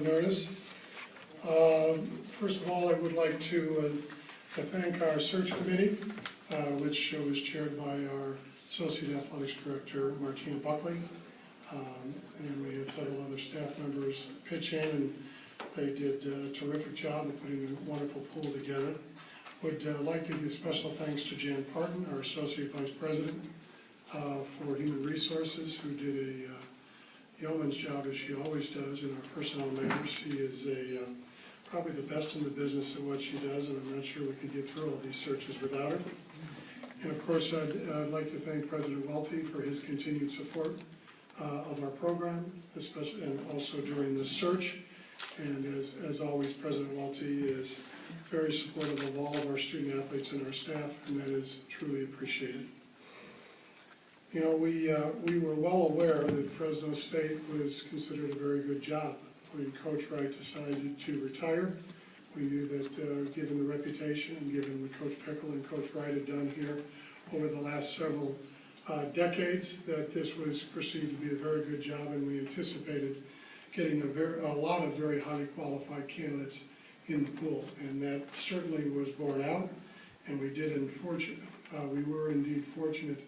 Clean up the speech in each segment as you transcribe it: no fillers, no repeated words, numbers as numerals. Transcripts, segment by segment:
notice. First of all, I would like to thank our search committee, which was chaired by our Associate Athletics Director, Martina Buckley. And we had several other staff members pitch in, and they did a terrific job of putting a wonderful pool together. Would like to give special thanks to Jan Parton, our Associate Vice President for Human Resources, who did a yeoman's job, as she always does, in our personnel matters. She is probably the best in the business at what she does, and I'm not sure we could get through all these searches without her. And of course, I'd like to thank President Welty for his continued support of our program, especially and also during the search. And as always, President Welty is very supportive of all of our student athletes and our staff, and that is truly appreciated. You know, we were well aware that Fresno State was considered a very good job when Coach Wright decided to retire. We knew that given the reputation and given what Coach Pickle and Coach Wright had done here over the last several decades, that this was perceived to be a very good job, and we anticipated getting a lot of very highly qualified candidates in the pool, and that certainly was borne out. And we we were indeed fortunate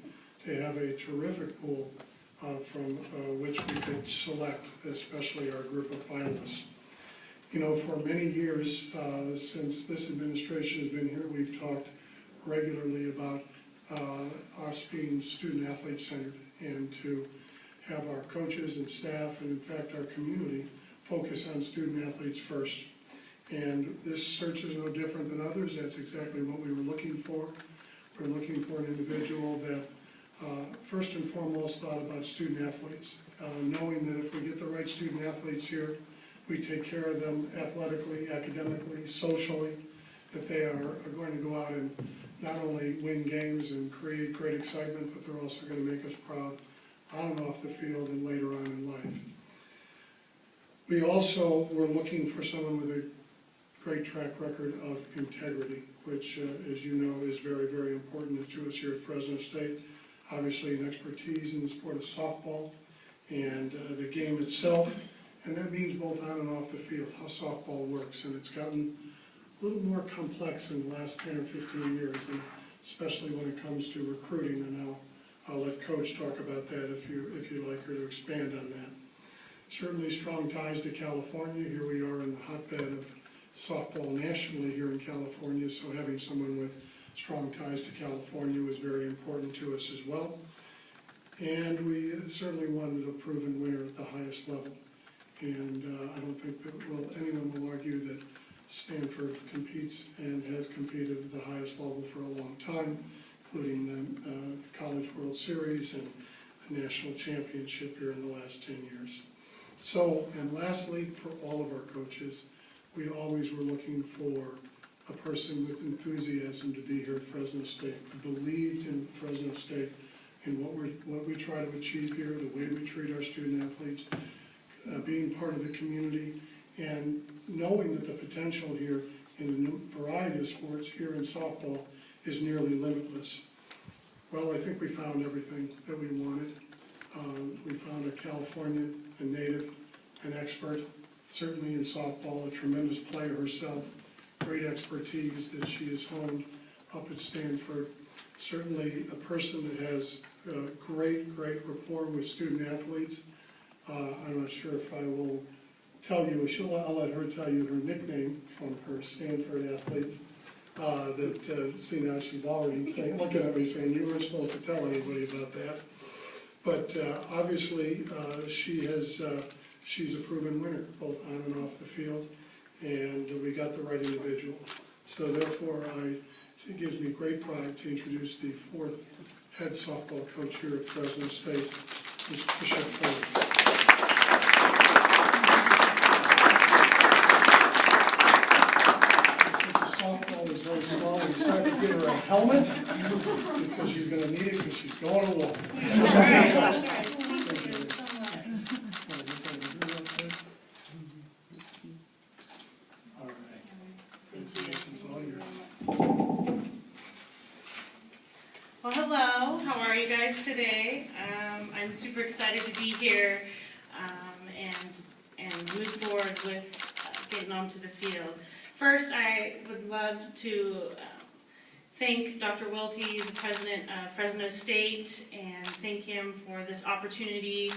to have a terrific pool from which we could select, especially our group of finalists. You know, for many years since this administration has been here, we've talked regularly about us being student athlete centered, and to have our coaches and staff, and in fact our community, focus on student athletes first. And this search is no different than others. That's exactly what we were looking for. We're looking for an individual that first and foremost thought about student athletes, knowing that if we get the right student athletes here, we take care of them athletically, academically, socially, that they are going to go out and not only win games and create great excitement, but they're also going to make us proud on and off the field and later on in life. We also were looking for someone with a great track record of integrity, which, as you know, is very, very important to us here at Fresno State. Obviously, an expertise in the sport of softball and the game itself, and that means both on and off the field, how softball works. And it's gotten a little more complex in the last 10 or 15 years, and especially when it comes to recruiting. And I'll let Coach talk about that if you'd like her to expand on that. Certainly strong ties to California. Here we are in the hotbed of softball nationally here in California, so having someone with strong ties to California was very important to us as well. And we certainly wanted a proven winner at the highest level. And I don't think that anyone will argue that Stanford competes and has competed at the highest level for a long time, including the College World Series and a national championship here in the last 10 years. So, and lastly, for all of our coaches, we always were looking for a person with enthusiasm to be here at Fresno State, who believed in Fresno State, in what we try to achieve here, the way we treat our student athletes, being part of the community, and knowing that the potential here in a variety of sports here in softball is nearly limitless. Well, I think we found everything that we wanted. We found a California, a native, an expert, certainly in softball, a tremendous player herself, great expertise that she has honed up at Stanford. Certainly a person that has great rapport with student athletes. I'm not sure if I will tell you, I'll let her tell you her nickname from her Stanford athletes. See, now she's already looking at me saying, you weren't supposed to tell anybody about that. But obviously she's a proven winner, both on and off the field, and we got the right individual. So therefore, it gives me great pride to introduce the fourth head softball coach here at Fresno State, Ms. Trisha. Softball is very small. We decided to give her a helmet because she's going to need it because she's going to war. That's right. Thank you so much. All right. It's all yours. Well, hello. How are you guys today? I'm super excited to be here and move forward with getting onto the field. First, I would love to thank Dr. Welty, the president of Fresno State, and thank him for this opportunity,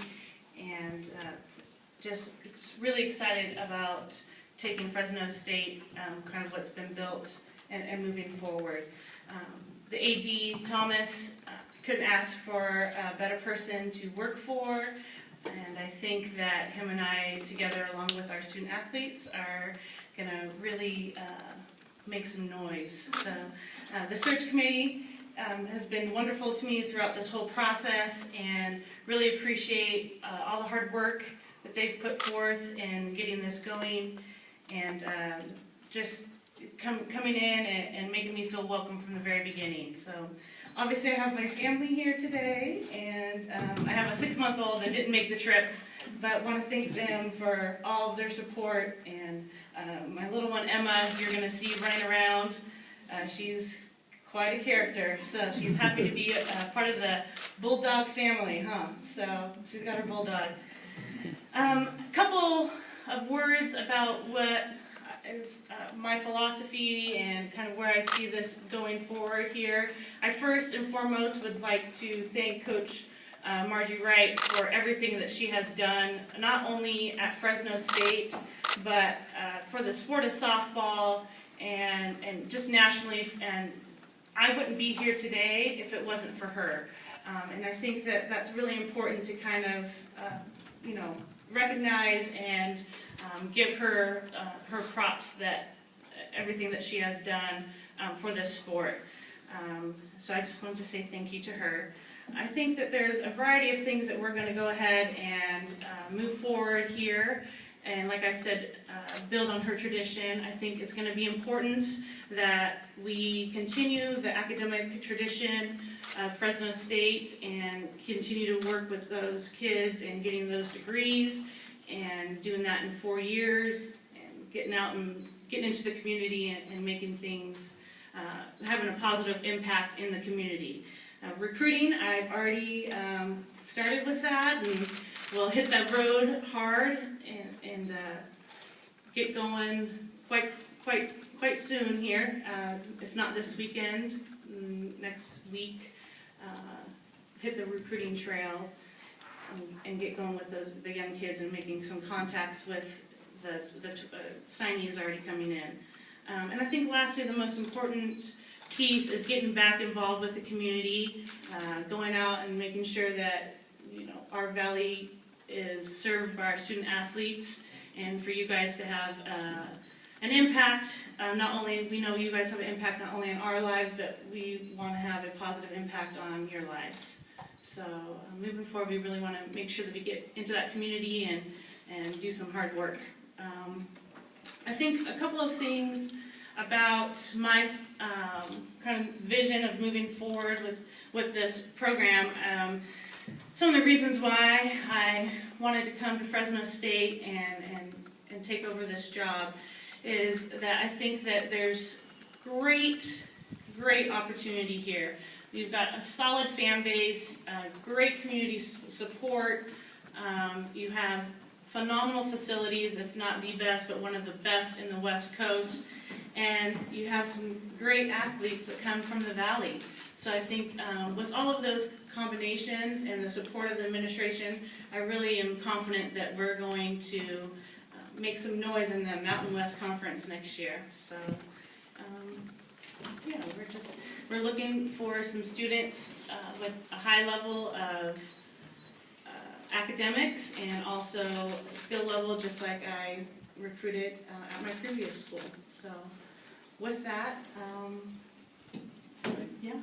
and just really excited about taking Fresno State, kind of what's been built, and moving forward. The AD, Thomas, couldn't ask for a better person to work for, and I think that him and I together, along with our student athletes, are going to really make some noise. So the search committee has been wonderful to me throughout this whole process, and really appreciate all the hard work that they've put forth in getting this going, and just coming in and making me feel welcome from the very beginning. So obviously I have my family here today, and I have a 6-month-old that didn't make the trip, but want to thank them for all of their support, and my little one Emma, you're going to see running around. She's quite a character, so she's happy to be a part of the Bulldog family, huh? So she's got her Bulldog. A couple of words about what is my philosophy and kind of where I see this going forward here. I first and foremost would like to thank Coach Margie Wright for everything that she has done, not only at Fresno State, but for the sport of softball and just nationally. And I wouldn't be here today if it wasn't for her. And I think that that's really important to kind of, recognize and give her her props that everything that she has done for this sport. So I just wanted to say thank you to her. I think that there's a variety of things that we're going to go ahead and move forward here. And like I said, build on her tradition. I think it's going to be important that we continue the academic tradition of Fresno State and continue to work with those kids and getting those degrees and doing that in 4 years and getting out and getting into the community and making things, having a positive impact in the community. Recruiting, I've already started with that, and we'll hit that road hard and get going quite soon here, if not this weekend, next week. Hit the recruiting trail and get going with the young kids and making some contacts with the signees already coming in. And I think lastly, the most important piece is getting back involved with the community, going out and making sure that our valley is served by our student athletes, and for you guys to have an impact. Not only we know you guys have an impact not only on our lives, but we want to have a positive impact on your lives. So moving forward, we really want to make sure that we get into that community and do some hard work. I think a couple of things about my kind of vision of moving forward with this program. Some of the reasons why I wanted to come to Fresno State and take over this job is that I think that there's great opportunity here. We've got a solid fan base, great community support. You have phenomenal facilities, if not the best, but one of the best in the West Coast. And you have some great athletes that come from the Valley. So I think with all of those combinations and the support of the administration, I really am confident that we're going to make some noise in the Mountain West Conference next year. So yeah, we're looking for some students with a high level of academics and also a skill level, just like I recruited at my previous school. So with that, yeah.